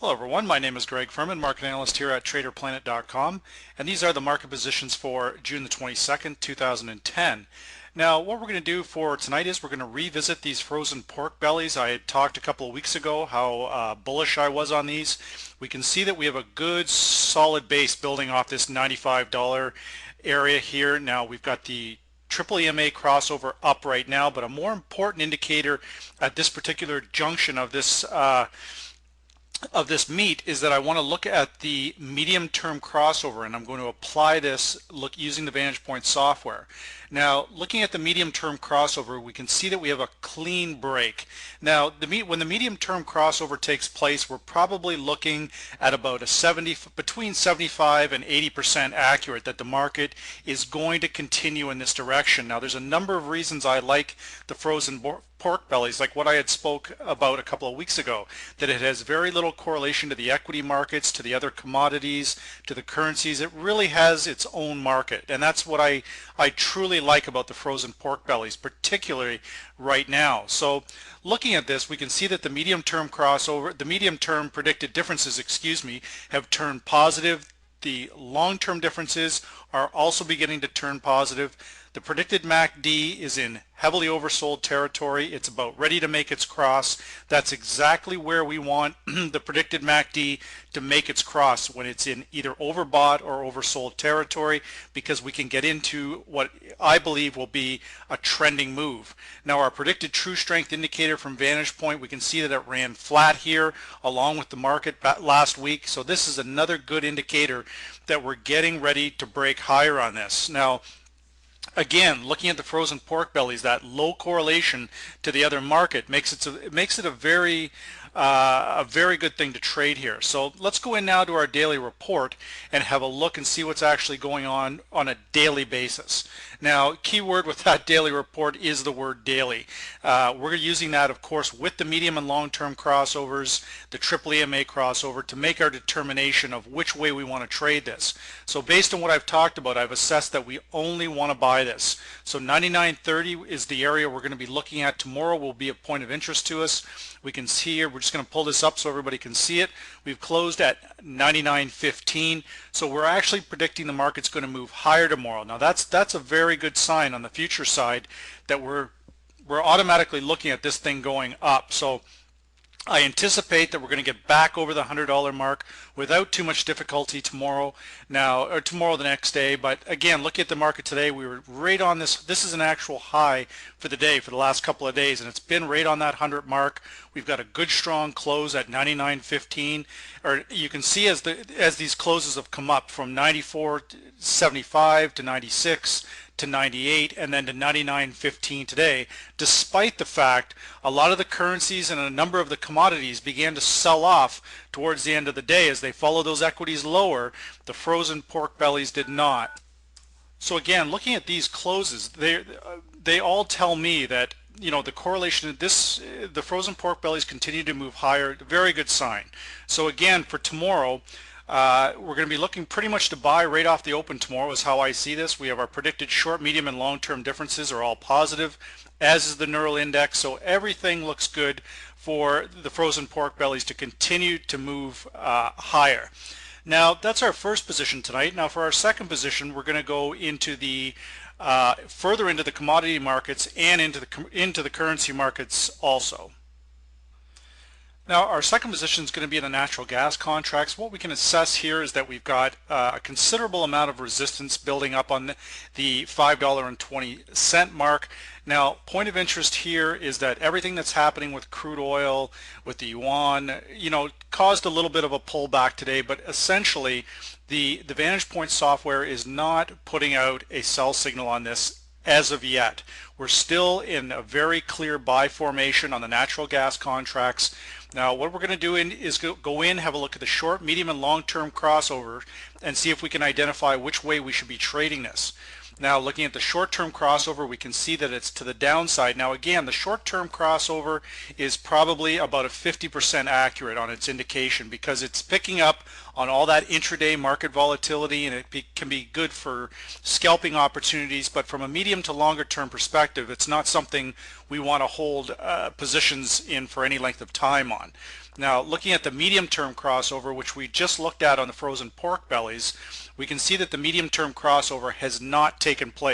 Hello everyone, my name is Greg Furman, market analyst here at TraderPlanet.com, and these are the market positions for June the 22nd, 2010. Now what we're going to do for tonight is we're going to revisit these frozen pork bellies. I had talked a couple of weeks ago how bullish I was on these. We can see that we have a good solid base building off this $95 area here. Now we've got the triple EMA crossover up right now, but a more important indicator at this particular junction of this meet is that I want to look at the medium-term crossover, and I'm going to apply this using the Vantage Point software. Now looking at the medium-term crossover, we can see that we have a clean break. Now when the medium-term crossover takes place, we're probably looking at about between 75 and 80% accurate that the market is going to continue in this direction. Now there's a number of reasons I like the frozen pork bellies, like what I had spoke about a couple of weeks ago, that it has very little correlation to the equity markets, to the other commodities, to the currencies. It really has its own market, and that's what I truly like about the frozen pork bellies, particularly right now. So looking at this, we can see that the medium-term crossover, the medium-term predicted differences, have turned positive. The long-term differences are also beginning to turn positive. The predicted MACD is in heavily oversold territory. It's about ready to make its cross. That's exactly where we want the predicted MACD to make its cross, when it's in either overbought or oversold territory, because we can get into what I believe will be a trending move. Now our predicted true strength indicator from Vantage Point, we can see that it ran flat here along with the market last week. So this is another good indicator that we're getting ready to break higher on this. Now again, looking at the frozen pork bellies, that low correlation to the other market makes it a very good thing to trade here. So let's go in now to our daily report and have a look and see what's actually going on a daily basis. Now, keyword with that daily report is the word daily. We're using that, of course, with the medium and long-term crossovers, the triple EMA crossover, to make our determination of which way we want to trade this. So based on what I've talked about, I've assessed that we only want to buy this. So 99.30 is the area we're going to be looking at tomorrow. Will be a point of interest to us. We can see here, we're just going to pull this up so everybody can see it. We've closed at 99.15, so we're actually predicting the market's going to move higher tomorrow. Now that's a very good sign on the future side, that we're automatically looking at this thing going up. So I anticipate that we're going to get back over the $100 mark without too much difficulty tomorrow, or tomorrow the next day. But again, looking at the market today, we were right on this. This is an actual high for the day for the last couple of days, and it's been right on that 100 mark. We've got a good strong close at 99.15, or you can see as these closes have come up from 94.75 to 96 to 98 and then to 99.15 today, despite the fact a lot of the currencies and a number of the commodities began to sell off towards the end of the day as they followed those equities lower. The frozen pork bellies did not. So again, looking at these closes, they all tell me that, you know, the correlation of this, the frozen pork bellies continue to move higher. Very good sign. So again, for tomorrow, we're going to be looking pretty much to buy right off the open tomorrow is how I see this. We have our predicted short, medium, and long-term differences are all positive, as is the neural index. So everything looks good for the frozen pork bellies to continue to move higher. Now that's our first position tonight. Now for our second position, we're going to go into the further into the commodity markets and into the currency markets also. Now our second position is going to be in the natural gas contracts. What we can assess here is that we've got a considerable amount of resistance building up on the $5.20 mark. Now, point of interest here is that everything that's happening with crude oil, with the yuan, you know, caused a little bit of a pullback today, but essentially the Vantage Point software is not putting out a sell signal on this as of yet. We're still in a very clear buy formation on the natural gas contracts. Now what we're going to do is go in, have a look at the short, medium, and long-term crossover and see if we can identify which way we should be trading this. Now looking at the short-term crossover, we can see that it's to the downside. Now again, the short-term crossover is probably about a 50% accurate on its indication, because it's picking up on all that intraday market volatility, and it can be good for scalping opportunities. But from a medium to longer term perspective, it's not something we want to hold positions in for any length of time on. Now, looking at the medium-term crossover, which we just looked at on the frozen pork bellies, we can see that the medium-term crossover has not taken place.